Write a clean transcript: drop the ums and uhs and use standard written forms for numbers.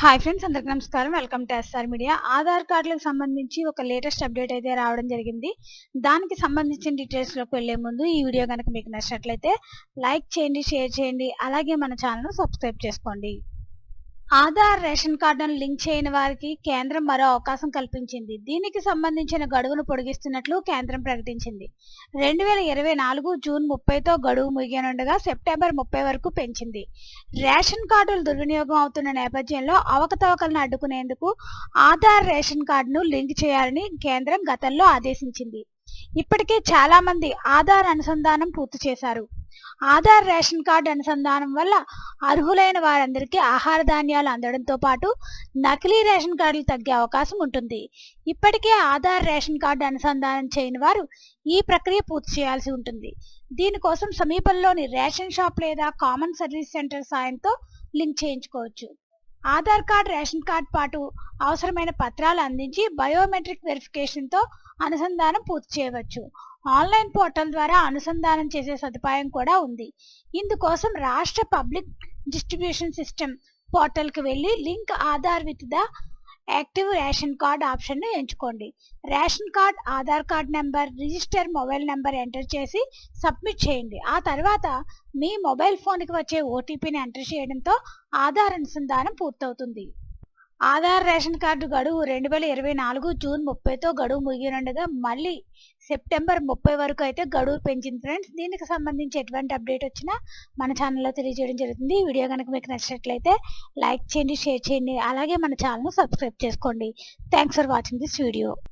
Hi friends, అందరికీ నమస్కారం. Welcome to SR media. Aadhaar కార్డులకు సంబంధించి ఒక లేటెస్ట్ అప్డేట్ అయితే రావడం జరిగింది. దానికి సంబంధించిన డీటెయిల్స్లోకి వెళ్లే ముందు ఈ వీడియో కనుక మీకు నచ్చినట్లయితే లైక్ చేయండి, షేర్ చేయండి, అలాగే మన ఛానల్ను సబ్స్క్రైబ్ చేసుకోండి. ఆధార్ రేషన్ కార్డును లింక్ చేయని వారికి కేంద్రం మరో అవకాశం కల్పించింది. దీనికి సంబంధించిన గడువును పొడిగిస్తున్నట్లు కేంద్రం ప్రకటించింది. 2024 జూన్ 30తో గడువు ముగియనుండగా సెప్టెంబర్ 30 వరకు పెంచింది. రేషన్ కార్డులు దుర్వినియోగం అవుతున్న నేపథ్యంలో అవకతవకలను అడ్డుకునేందుకు ఆధార్ రేషన్ కార్డును లింక్ చేయాలని కేంద్రం గతంలో ఆదేశించింది. ఇప్పటికే చాలా మంది ఆధార్ అనుసంధానం పూర్తి చేశారు. ఆధార్ రేషన్ కార్డు అనుసంధానం వల్ల అర్హులైన వారందరికీ ఆహార ధాన్యాలు అందడంతో పాటు నకిలీ రేషన్ కార్డులు తగ్గే అవకాశం ఉంటుంది. ఇప్పటికే ఆధార్ రేషన్ కార్డు అనుసంధానం చేయని వారు ఈ ప్రక్రియ పూర్తి చేయాల్సి ఉంటుంది. దీనికోసం సమీపంలోని రేషన్ షాప్ లేదా కామన్ సర్వీస్ సెంటర్ సాయంతో లింక్ చేయించుకోవచ్చు. ఆధార్ కార్డు రేషన్ కార్డు పాటు అవసరమైన పత్రాలు అందించి బయోమెట్రిక్ వెరిఫికేషన్తో అనుసంధానం పూర్తి చేయవచ్చు. ఆన్లైన్ పోర్టల్ ద్వారా అనుసంధానం చేసే సదుపాయం కూడా ఉంది. ఇందుకోసం రాష్ట్ర పబ్లిక్ డిస్ట్రిబ్యూషన్ సిస్టమ్ పోర్టల్కి వెళ్ళి link Aadhaar with the active ration card ఆప్షన్ను ఎంచుకోండి. Ration card, Aadhaar card number, register mobile number enter చేసి సబ్మిట్ చేయండి. ఆ తర్వాత మీ మొబైల్ ఫోన్కి వచ్చే ఓటీపీని ఎంటర్ చేయడంతో ఆధార్ అనుసంధానం పూర్తవుతుంది. ఆధార్ రేషన్ కార్డు గడువు 2024 జూన్ 30తో గడువు ముగియనుండగా మళ్ళీ సెప్టెంబర్ 30 వరకు అయితే గడువు పెంచింది ఫ్రెండ్స్. దీనికి సంబంధించి ఎటువంటి అప్డేట్ వచ్చినా మన ఛానల్లో తెలియజేయడం జరుగుతుంది. ఈ వీడియో కనుక మీకు నచ్చినట్లయితే లైక్ చేయండి, షేర్ చేయండి, అలాగే మన ఛానల్ను సబ్స్క్రైబ్ చేసుకోండి. Thanks for watching this video.